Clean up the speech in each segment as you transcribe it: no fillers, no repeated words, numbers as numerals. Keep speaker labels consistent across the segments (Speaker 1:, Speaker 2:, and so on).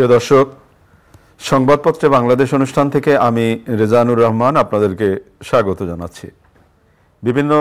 Speaker 1: প্রিয় দর্শক, সংবাদপত্রে বাংলাদেশ অনুষ্ঠান থেকে আমি রেজানুর রহমান আপনাদেরকে স্বাগত জানাচ্ছি। বিভিন্ন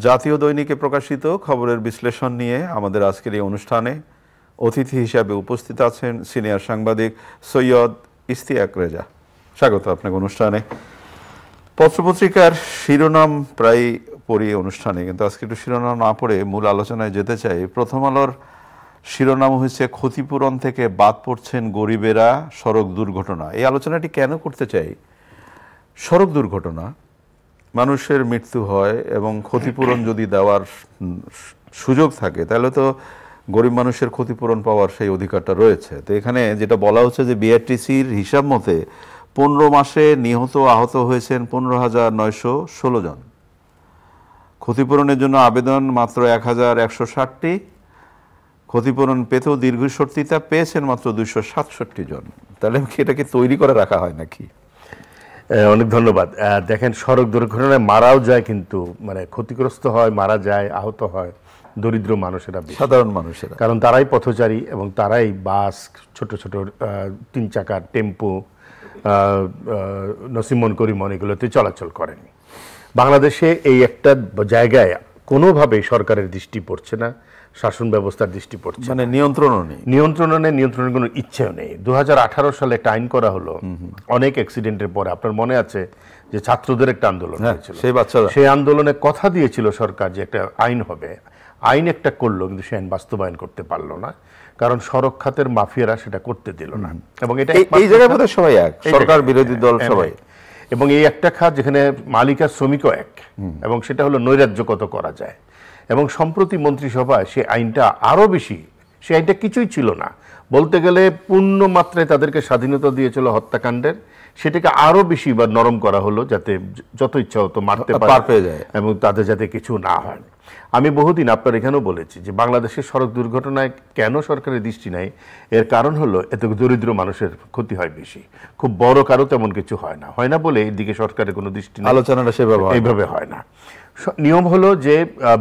Speaker 1: জাতীয় দৈনিকে প্রকাশিত খবরের বিশ্লেষণ নিয়ে আমাদের আজকের এই অনুষ্ঠানে অতিথি হিসাবে উপস্থিত আছেন সিনিয়র সাংবাদিক সৈয়দ ইশতিয়াক রেজা। স্বাগত আপনাকে অনুষ্ঠানে। পত্রপত্রিকার শিরোনাম প্রায় পড়ি অনুষ্ঠানে, কিন্তু আজকে একটু শিরোনাম না পড়ে মূল আলোচনায় যেতে চাই। প্রথম আলোর শিরোনাম হয়েছে ক্ষতিপূরণ থেকে বাদ পড়ছেন গরিবেরা, সড়ক দুর্ঘটনা। এই আলোচনাটি কেন করতে চাই? সড়ক দুর্ঘটনা, মানুষের মৃত্যু হয় এবং ক্ষতিপূরণ যদি দেওয়ার সুযোগ থাকে তাহলে তো গরিব মানুষের ক্ষতিপূরণ পাওয়ার সেই অধিকারটা রয়েছে। তো এখানে যেটা বলা হচ্ছে যে বিআরটিসির হিসাব মতে 15 মাসে নিহত আহত হয়েছেন 15,916 জন। ক্ষতিপূরণের জন্য আবেদন মাত্র 1,160টি। ক্ষতিপূরণ পেতেও দীর্ঘসর্তিতা পেয়েছেন মাত্র 267 জন। তাহলে এটাকে তৈরি করে রাখা হয় নাকি?
Speaker 2: অনেক ধন্যবাদ। দেখেন, সড়ক দুর্ঘটনায় মারাও যায়, কিন্তু মানে ক্ষতিগ্রস্ত হয়, মারা যায়, আহত হয় দরিদ্র মানুষেরা,
Speaker 1: সাধারণ মানুষেরা,
Speaker 2: কারণ তারাই পথচারী এবং তারাই বাস, ছোট ছোট 3 চাকার টেম্পো, নসিমন করিমন এগুলোতে চলাচল করেন। বাংলাদেশে এই একটা জায়গায় কোনোভাবেই সরকারের দৃষ্টি পড়ছে না, শাসন ব্যবস্থার দৃষ্টি পড়ছে,
Speaker 1: মানে নিয়ন্ত্রণও নেই।
Speaker 2: নিয়ন্ত্রণের কোনো ইচ্ছেও নেই। 2018 সালে একটা আইন করা হলো অনেক অ্যাক্সিডেন্টের পরে। আপনার মনে আছে যে ছাত্রদের একটা আন্দোলন হয়েছিল, সেই আন্দোলনে কথা দিয়েছিল সরকার যে একটা আইন হবে। আইন একটা করলো, কিন্তু সে আইন বাস্তবায়ন করতে পারলো না, কারণ সড়ক খাতের মাফিয়ারা সেটা করতে দিল না। এবং এটা
Speaker 1: এই জায়গায় বোধহয় সবাই এক, সরকার বিরোধী দল সবাই।
Speaker 2: এবং এই একটা খাত যেখানে মালিক আর শ্রমিকও এক, এবং সেটা হলো নৈরাজ্য কত করা যায়। এবং সম্প্রতি মন্ত্রিসভায় সে আইনটা আরও বেশি, সে আইনটা কিছুই ছিল না, বলতে গেলে পূর্ণ মাত্রায় তাদেরকে স্বাধীনতা দিয়েছিল হত্যাকাণ্ডের, সেটাকে আরও বেশি বা নরম করা হলো, যাতে যত ইচ্ছা হতো মারতে পারে এবং তাদের যাতে কিছু না হয়। আমি বহুদিন আপনার এখানেও বলেছি যে বাংলাদেশের সড়ক দুর্ঘটনায় কেন সরকারের দৃষ্টি নাই, এর কারণ হলো এত দরিদ্র মানুষের ক্ষতি হয় বেশি, খুব বড় কারো তেমন কিছু হয় না বলে এই দিকে সরকারের কোনো দৃষ্টি নেই,
Speaker 1: আলোচনাটা সেভাবে
Speaker 2: এইভাবে হয় না। নিয়ম হলো যে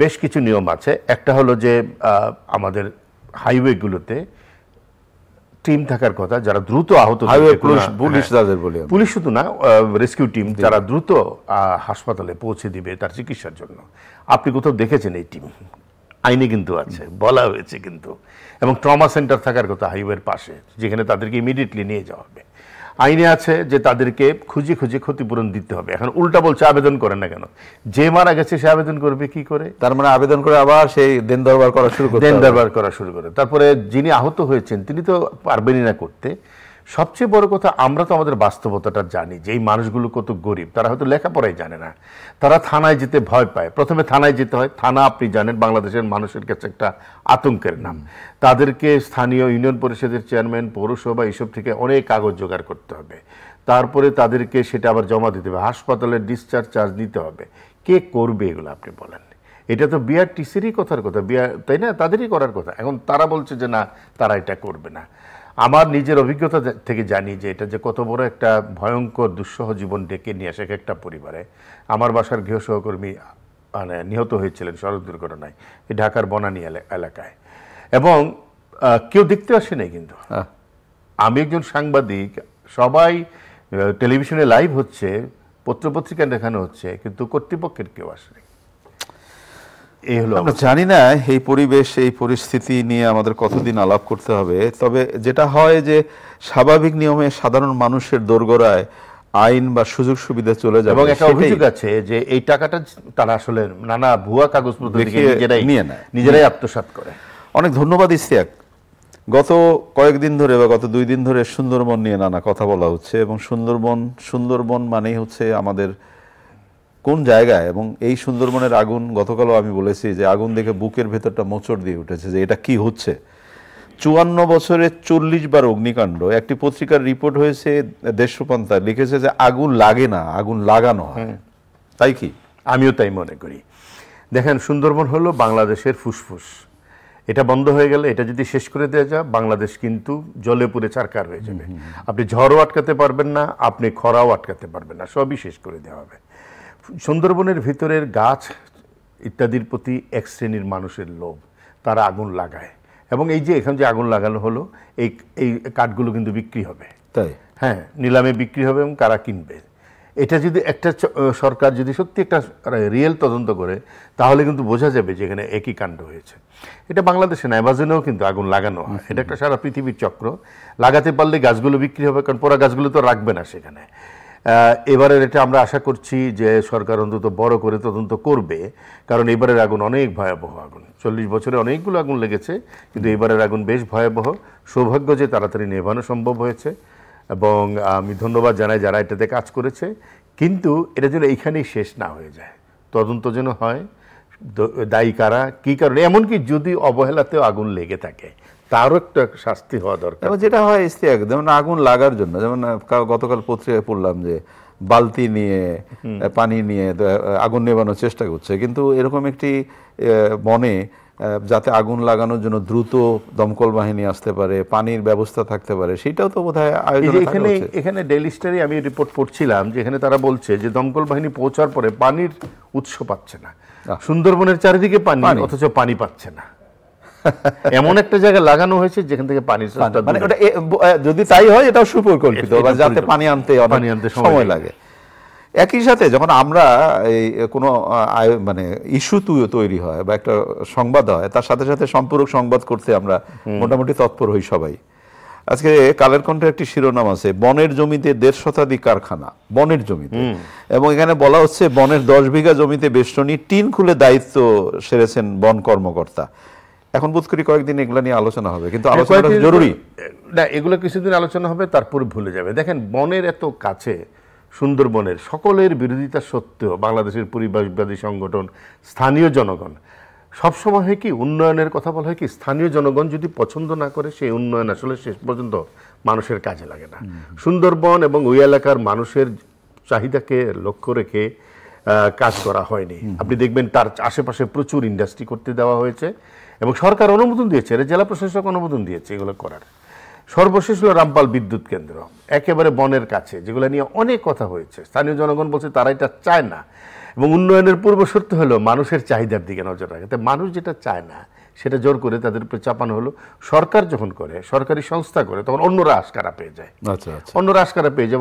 Speaker 2: বেশ কিছু নিয়ম আছে। একটা হলো যে আমাদের হাইওয়েগুলোতে টিম থাকার কথা, যারা দ্রুত আহত, পুলিশ শুধু না, রেস্কিউ টিম, যারা দ্রুত হাসপাতালে পৌঁছে দিবে তার চিকিৎসার জন্য। আপনি কোথাও দেখেছেন এই টিম? আইনে কিন্তু আছে, বলা হয়েছে কিন্তু। এবং ট্রমা সেন্টার থাকার কথা হাইওয়ের পাশে, যেখানে তাদেরকে ইমিডিয়েটলি নিয়ে যাওয়া হবে। আইনে আছে যে তাদেরকে খুঁজে খুঁজে ক্ষতিপূরণ দিতে হবে। এখন উল্টা বলছে আবেদন করে না কেন? যে মারা গেছে সে আবেদন করবে কি করে?
Speaker 1: তার মানে আবেদন করে আবার সেই দেন দরবার করা শুরু করে।
Speaker 2: তারপরে যিনি আহত হয়েছেন তিনি তো পারবেনই না করতে। সবচেয়ে বড় কথা, আমরা তো আমাদের বাস্তবতাটা জানি যে এই মানুষগুলো কত গরিব। তারা হয়তো লেখাপড়াই জানে না, তারা থানায় যেতে ভয় পায়। প্রথমে থানায় যেতে হয়। থানা, আপনি জানেন, বাংলাদেশের মানুষের কাছে একটা আতঙ্কের নাম। তাদেরকে স্থানীয় ইউনিয়ন পরিষদের চেয়ারম্যান, পৌরসভা, এইসব থেকে অনেক কাগজ জোগাড় করতে হবে। তারপরে তাদেরকে সেটা আবার জমা দিতে হবে, হাসপাতালের ডিসচার্জ চার্জ নিতে হবে। কে করবে এগুলো আপনি বলেন? এটা তো বিআরটিসিরই কথার কথা, তাই না? তাদেরই করার কথা। এখন তারা বলছে যে না, তারা এটা করবে না। আমার নিজের অভিজ্ঞতা থেকে জানি যে এটা যে কত বড় একটা ভয়ঙ্কর দুঃসহ জীবন ডেকে নিয়ে আসে একটা পরিবারে। আমার বাসার গৃহ সহকর্মী মানে নিহত হয়েছিলেন সড়ক দুর্ঘটনায় এই ঢাকার বনানী এলাকায়, এবং কেউ দেখতে আসে নাই। কিন্তু আমি একজন সাংবাদিক, সবাই টেলিভিশনে লাইভ হচ্ছে, পত্রপত্রিকায় দেখানো হচ্ছে, কিন্তু কর্তৃপক্ষের কেউ আসে।
Speaker 1: আমরা জানি না এই পরিবেশ, এই পরিস্থিতি নিয়ে আমাদের কতদিন আলাপ করতে হবে। তবে যেটা হয় যে স্বাভাবিক নিয়মে সাধারণ মানুষের দোরগোড়ায় আইন বা সুযোগ সুবিধা চলে যাবে।
Speaker 2: এবং একটা অভিযোগ আছে যে এই টাকাটা তারা আসলে নানা ভুয়া কাগজপত্র নিজেরাই আত্মসাৎ করে।
Speaker 1: অনেক ধন্যবাদ ইশতিয়াক। গত কয়েকদিন ধরে বা গত 2 দিন ধরে সুন্দরবন নিয়ে নানা কথা বলা হচ্ছে, এবং সুন্দরবন মানেই হচ্ছে আমাদের কোন জায়গায়। এবং এই সুন্দরবনের আগুন, গতকালও আমি বলেছি যে আগুন দেখে বুকের ভেতরটা মোচড় দিয়ে উঠেছে যে এটা কি হচ্ছে। 54 বছরে 40 বার অগ্নিকাণ্ড। একটি পত্রিকার রিপোর্ট হয়েছে, দেশরূপান্তর লিখেছে যে আগুন লাগে না, আগুন লাগানো হয়। তাই কি?
Speaker 2: আমিও তাই মনে করি। দেখেন, সুন্দরবন হলো বাংলাদেশের ফুসফুস। এটা বন্ধ হয়ে গেলে, এটা যদি শেষ করে দেওয়া যায়, বাংলাদেশ কিন্তু জলে পুড়ে ছারখার হয়ে যাবে। আপনি ঝড়ও আটকাতে পারবেন না, আপনি খরাও আটকাতে পারবেন না, সবই শেষ করে দেওয়া হবে। সুন্দরবনের ভিতরের গাছ ইত্যাদির প্রতি এক শ্রেণীর মানুষের লোভ, তারা আগুন লাগায়। এবং এই যে এখানে যে আগুন লাগানো হলো, এই এই কাঠগুলো কিন্তু বিক্রি হবে,
Speaker 1: তাই?
Speaker 2: হ্যাঁ, নিলামে বিক্রি হবে এবং কারা কিনবে। এটা যদি একটা সরকার যদি সত্যি একটা রিয়েল তদন্ত করে, তাহলে কিন্তু বোঝা যাবে যে এখানে একই কাণ্ড হয়েছে। এটা বাংলাদেশে না, অ্যামাজনেও কিন্তু আগুন লাগানো হয়। এটা একটা সারা পৃথিবীর চক্র। লাগাতে পারলে গাছগুলো বিক্রি হবে, কারণ পোড়া গাছগুলো তো রাখবে না সেখানে। এবারের এটা আমরা আশা করছি যে সরকার অন্তত বড় করে তদন্ত করবে, কারণ এবারের আগুন অনেক ভয়াবহ আগুন। 40 বছরে অনেকগুলো আগুন লেগেছে, কিন্তু এবারের আগুন বেশ ভয়াবহ। সৌভাগ্য যে তাড়াতাড়ি নেভানো সম্ভব হয়েছে, এবং আমি ধন্যবাদ জানাই যারা এটাতে কাজ করেছে। কিন্তু এটা যেন এইখানেই শেষ না হয়ে যায়, তদন্ত যেন হয়, দায়ী কারা, কী কারণে, এমনকি যদি অবহেলাতেও আগুন লেগে থাকে তারও একটা শাস্তি হওয়া দরকার।
Speaker 1: এবং যেটা হয় ইস্তিয়াক, যেমন আগুন লাগার জন্য, যেমন গতকাল পত্রিকায় পড়লাম যে বালতি নিয়ে পানি নিয়ে আগুন নেভানোর চেষ্টা করছে, কিন্তু এরকম একটি বনে যাতে আগুন লাগানোর জন্য দ্রুত দমকল বাহিনী আসতে পারে, পানির ব্যবস্থা থাকতে পারে, সেটাও তো বোধহয় আয়োজন।
Speaker 2: এখানে ডেইলি স্টারে আমি রিপোর্ট পড়ছিলাম যে এখানে তারা বলছে যে দমকল বাহিনী পৌঁছার পরে পানির উৎস পাচ্ছে না। সুন্দরবনের চারিদিকে পানি, অথচ পানি পাচ্ছে না। এমন একটা জায়গা লাগানো হয়েছে যেখান থেকে পানি,
Speaker 1: মানে যদি তাই হয় এটাও সুপরিকল্পিত, যাতে পানি আনতে সময় লাগে। একই সাথে যখন আমরা এই কোনো মানে ইস্যু তৈরি হয় বা একটা সংবাদ হয়, তার সাথে সাথে সম্পূরক সংবাদ করতে আমরা মোটামুটি তৎপর হই সবাই। আজকে কালের কণ্ঠে একটি শিরোনাম আছে, বনের জমিতে 1.5 শতাধিক কারখানা, বনের জমিতে। এবং এখানে বলা হচ্ছে বনের 10 বিঘা জমিতে বেষ্টনী, টিন খুলে দায়িত্ব সেরেছেন বন কর্মকর্তা। এখন বোধ করি কয়েকদিন এগুলো নিয়ে আলোচনা হবে, কিন্তু আলোচনা জরুরি
Speaker 2: না, এগুলো কিছুদিন আলোচনা হবে, তারপরে ভুলে যাবে। দেখেন, বনের এত কাছে, সুন্দরবনের সকলের বিরোধিতা সত্ত্বেও বাংলাদেশের পরিবেশবাদী সংগঠন, স্থানীয় জনগণ সবসময় হয় কি, উন্নয়নের কথা বলা হয় কি, স্থানীয় জনগণ যদি পছন্দ না করে সেই উন্নয়ন আসলে শেষ পর্যন্ত মানুষের কাজে লাগে না। সুন্দরবন এবং ওই এলাকার মানুষের চাহিদাকে লক্ষ্য রেখে কাজ করা হয়নি। আপনি দেখবেন তার আশেপাশে প্রচুর ইন্ডাস্ট্রি করতে দেওয়া হয়েছে এবং সরকার অনুমোদন দিয়েছে, জেলা প্রশাসক অনুমোদন দিয়েছে এগুলো করার। সর্বশেষ হলো রামপাল বিদ্যুৎ কেন্দ্র, একেবারে বনের কাছে, যেগুলো নিয়ে অনেক কথা হয়েছে। স্থানীয় জনগণ বলছে তারা এটা চায় না, এবং উন্নয়নের পূর্ব শর্ত হলো মানুষের চাহিদার দিকে নজর রাখে। তাই মানুষ যেটা চায় না সেটা জোর করে তাদের উপরে চাপানো হলো। সরকার যখন করে, সরকারি সংস্থা করে, তখন অন্যরা আশকারা পেয়ে যায়, অন্যরা আশকারা পেয়ে যায়।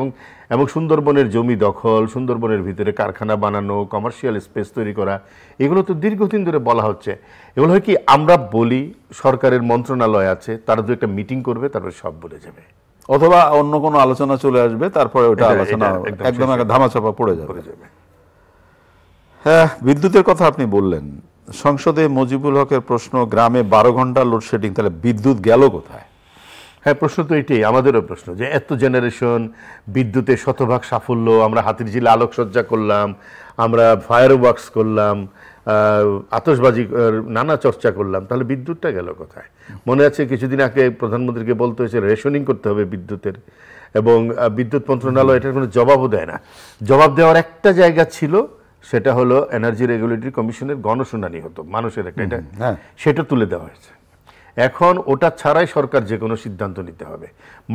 Speaker 2: এবং সুন্দরবনের জমি দখল, সুন্দরবনের ভিতরে কারখানা বানানো, কমার্শিয়াল স্পেস তৈরি করা, এগুলো তো দীর্ঘদিন ধরে বলা হচ্ছে। এগুলো হয় কি, আমরা বলি, সরকারের মন্ত্রণালয় আছে, তারা তো একটা মিটিং করবে, তারপরে সব বলে যাবে,
Speaker 1: অথবা অন্য কোনো আলোচনা চলে আসবে, তারপরে ওটা আলোচনা একদম ধামাচাপা পড়ে যাবে। হ্যাঁ, বিদ্যুতের কথা আপনি বললেন, সংসদে মুজিবুল হকের প্রশ্ন, গ্রামে 12 ঘন্টা লোডশেডিং, তাহলে বিদ্যুৎ গেল কোথায়?
Speaker 2: হ্যাঁ, প্রশ্ন তো এটাই, আমাদেরও প্রশ্ন, যে এত জেনারেশন, বিদ্যুতের শতভাগ সাফল্য, আমরা হাতিরঝিলে আলোকসজ্জা করলাম, আমরা ফায়ার ওয়ার্কস করলাম, আতশবাজি, নানা চর্চা করলাম, তাহলে বিদ্যুৎটা গেল কোথায়? মনে আছে কিছুদিন আগে প্রধানমন্ত্রীকে বলতে হয়েছে রেশনিং করতে হবে বিদ্যুতের, এবং বিদ্যুৎ মন্ত্রণালয় এটার কোনো জবাবও দেয় না। জবাব দেওয়ার একটা জায়গা ছিল, সেটা হলো এনার্জি রেগুলেটরি কমিশনের গণশুনানি হতো মানুষের একটা, এটা সেটা তুলে দেওয়া হয়েছে। এখন ওটা ছাড়াই সরকার যে কোনো সিদ্ধান্ত নিতে হবে।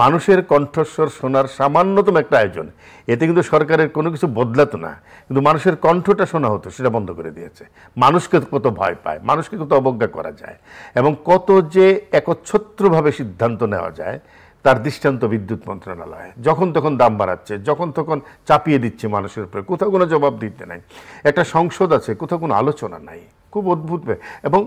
Speaker 2: মানুষের কণ্ঠস্বর শোনার সামান্যতম একটা আয়োজন, এতে কিন্তু সরকারের কোনো কিছু বদলাতো না, কিন্তু মানুষের কণ্ঠটা শোনা হতো, সেটা বন্ধ করে দিয়েছে। মানুষকে কত ভয় পায়, মানুষকে কত অবজ্ঞা করা যায়, এবং কত যে একচ্ছত্রভাবে সিদ্ধান্ত নেওয়া যায়, তার দৃষ্টান্ত বিদ্যুৎ মন্ত্রণালয়। যখন তখন দাম বাড়াচ্ছে, যখন তখন চাপিয়ে দিচ্ছে মানুষের উপরে, কোথাও কোনো জবাব দিতে নাই। একটা সংসদ আছে, কোথাও কোনো আলোচনা নাই, খুব অদ্ভুত। এবং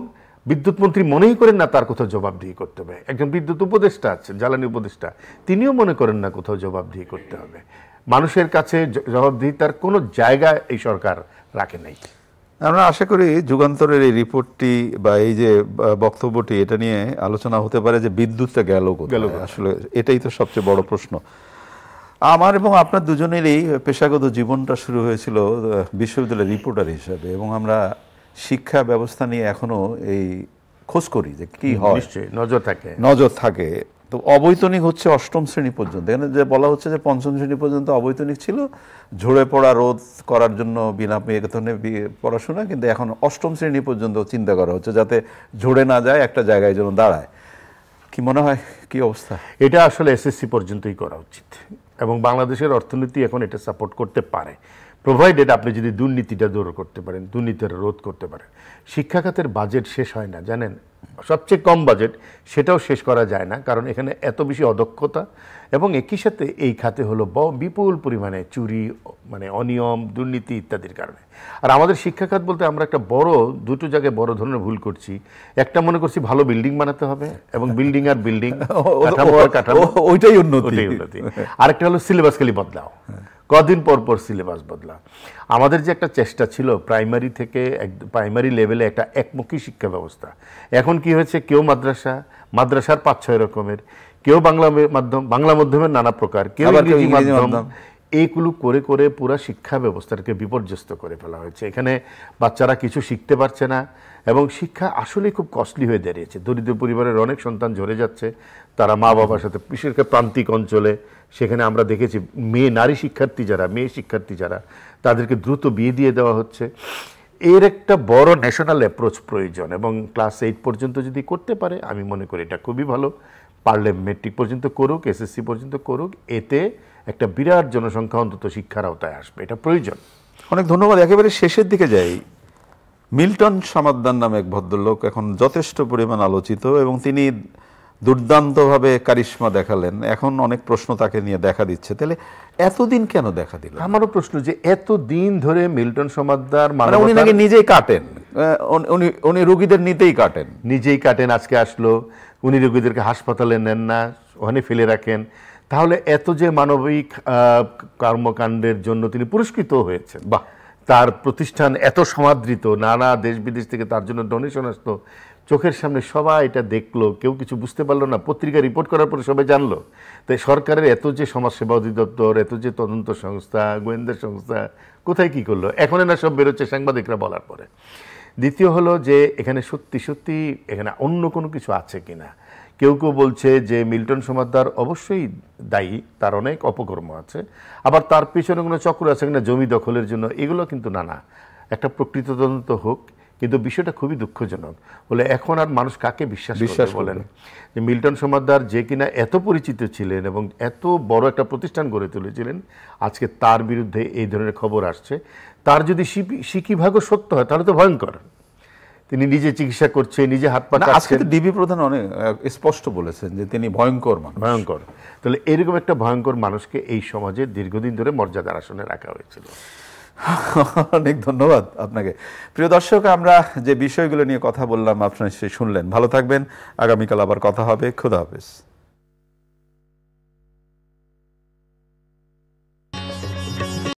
Speaker 2: বিদ্যুৎ মন্ত্রী মনেই করেন না তার কোথাও জবাবদিহি করতে হবে। একজন বিদ্যুৎ উপদেষ্টা আছেন, জ্বালানি উপদেষ্টা, তিনিও মনে করেন না কোথাও জবাবদিহি করতে হবে। মানুষের কাছে জবাবদিহিতার কোনো জায়গা এই সরকার রাখে নাই।
Speaker 1: আমরা আশা করি যুগান্তরের এই রিপোর্টটি বা এই যে বক্তব্যটি, এটা নিয়ে আলোচনা হতে পারে যে বিদ্যুৎটা গেল কোথায়। আসলে এটাই তো সবচেয়ে বড় প্রশ্ন। আমার এবং আপনার দুজনেরই পেশাগত জীবনটা শুরু হয়েছিল বিশ্ববিদ্যালয়ের রিপোর্টার হিসাবে, এবং আমরা শিক্ষা ব্যবস্থা নিয়ে এখনো এই খোঁজ করি যে কি হয়, নজর থাকে। তো অবৈতনিক হচ্ছে 8ম শ্রেণী পর্যন্ত, এখানে যে বলা হচ্ছে যে 5ম শ্রেণী পর্যন্ত অবৈতনিক ছিল, ঝরে পড়া রোধ করার জন্য বিনা বেতনে পড়াশোনা, কিন্তু এখন 8ম শ্রেণী পর্যন্ত চিন্তা করা হচ্ছে যাতে ঝরে না যায়, একটা জায়গায় যেন দাঁড়ায়। কি মনে হয়, কি অবস্থা?
Speaker 2: এটা আসলে এসএসসি পর্যন্তই করা উচিত, এবং বাংলাদেশের অর্থনীতি এখন এটা সাপোর্ট করতে পারে। প্রোভাইডেড আপনি যদি দুর্নীতিটা দূর করতে পারেন, দুর্নীতিটা রোধ করতে পারেন। শিক্ষা খাতের বাজেট শেষ হয় না জানেন, সবচেয়ে কম বাজেট সেটাও শেষ করা যায় না, কারণ এখানে এত বেশি অদক্ষতা এবং একই সাথে এই খাতে হলো বিপুল পরিমাণে চুরি, মানে অনিয়ম, দুর্নীতি ইত্যাদির কারণে। আর আমাদের শিক্ষা খাত বলতে আমরা একটা দুটো জায়গায় বড় ধরনের ভুল করছি। একটা মনে করছি ভালো বিল্ডিং বানাতে হবে এবং বিল্ডিং আর বিল্ডিং, কাঠামো আর কাঠামো,
Speaker 1: ওইটাই উন্নতি।
Speaker 2: আরেকটা হলো সিলেবাস খালি বদলাও, কদিন পর পর সিলেবাস বদলা। আমাদের যে একটা চেষ্টা ছিল প্রাইমারি থেকে প্রাইমারি লেভেলে একটা একমুখী শিক্ষা ব্যবস্থা, এখন কি হয়েছে, কেউ মাদ্রাসার 5-6 রকমের, কেউ বাংলা মাধ্যমের নানা প্রকার, কেউ ইংরেজি মাধ্যম, এইগুলো করে করে পুরা শিক্ষা ব্যবস্থাটাকে বিপর্যস্ত করে ফেলা হয়েছে। এখানে বাচ্চারা কিছু শিখতে পারছে না এবং শিক্ষা আসলে খুব কস্টলি হয়ে দাঁড়িয়েছে। দরিদ্র পরিবারের অনেক সন্তান ঝরে যাচ্ছে, তারা মা বাবার সাথে, বিশেষ করে প্রান্তিক অঞ্চলে, সেখানে আমরা দেখেছি মেয়ে শিক্ষার্থী যারা তাদেরকে দ্রুত বিয়ে দিয়ে দেওয়া হচ্ছে। এর একটা বড় ন্যাশনাল অ্যাপ্রোচ প্রয়োজন এবং ক্লাস 8 পর্যন্ত যদি করতে পারে আমি মনে করি এটা খুবই ভালো। পারলে মেট্রিক পর্যন্ত করুক, এসএসসি পর্যন্ত করুক, এতে একটা বিরাট জনসংখ্যা অন্তত শিক্ষার আওতায় আসবে, এটা প্রয়োজন।
Speaker 1: অনেক ধন্যবাদ। একেবারে শেষের দিকে যাই। মিল্টন সমাদ্দার নামে এক ভদ্রলোক এখন যথেষ্ট পরিমাণ আলোচিত এবং তিনি দুর্দান্তভাবে কারিশমা দেখালেন, এখন অনেক প্রশ্ন তাকে নিয়ে দেখা দিচ্ছে। তাহলে এতদিন কেন দেখা দিল?
Speaker 2: আমারও প্রশ্ন যে এতদিন ধরে মিল্টন সমাদ্দার
Speaker 1: মানে উনি নাকি নিজেই কাটেন, উনি রোগীদের নিজেই কাটেন, আজকে আসলো উনি রোগীদেরকে হাসপাতালে নেন না, ওখানে ফেলে রাখেন। তাহলে এত যে মানবিক কর্মকাণ্ডের জন্য তিনি পুরস্কৃত হয়েছেন, বা তার প্রতিষ্ঠান এত সমাদৃত, নানা দেশ বিদেশ থেকে তার জন্য ডোনেশন আসতো, চোখের সামনে সবাই এটা দেখলো, কেউ কিছু বুঝতে পারলো না, পত্রিকা রিপোর্ট করার পরে সবাই জানলো। তাই সরকারের এত যে সমাজসেবা অধিদপ্তর, এত যে তদন্ত সংস্থা, গোয়েন্দা সংস্থা কোথায় কি করলো, এখন না সব বেরোচ্ছে সাংবাদিকরা বলার পরে। দ্বিতীয় হলো যে এখানে সত্যি এখানে অন্য কোনো কিছু আছে কিনা। কেউ বলছে যে মিল্টন সমাদ্দার অবশ্যই দায়ী, তার অনেক অপকর্ম আছে, আবার তার পেছনে কোনো চক্র আছে কিনা জমি দখলের জন্য, এগুলো কিন্তু না, একটা প্রকৃত তদন্ত হোক। কিন্তু বিষয়টা খুবই দুঃখজনক, বলে এখন আর মানুষ কাকে বিশ্বাস করবে বলেন? যে মিল্টন সমাদ্দার যে কিনা এত পরিচিত ছিলেন এবং এত বড় একটা প্রতিষ্ঠান গড়ে তুলেছিলেন, আজকে তার বিরুদ্ধে এই ধরনের খবর আসছে। তার যদি সিকিভাগও সত্য হয় তাহলে তো ভয়ঙ্কর। তিনি নিজে চিকিৎসা করছে, নিজে হাত পা কাটছেন। আজকে ডিবি প্রধান অনেক স্পষ্ট বলেছেন যে তিনি ভয়ঙ্কর।
Speaker 2: তাহলে এরকম একটা ভয়ঙ্কর মানুষকে এই সমাজে দীর্ঘদিন ধরে মর্যাদার আসনে রাখা হয়েছিল।
Speaker 1: অনেক ধন্যবাদ আপনাকে। প্রিয় দর্শক, আমরা যে বিষয়গুলো নিয়ে কথা বললাম আপনারা নিশ্চয়ই শুনলেন। ভালো থাকবেন, আগামীকাল আবার কথা হবে। খোদা হাফেজ।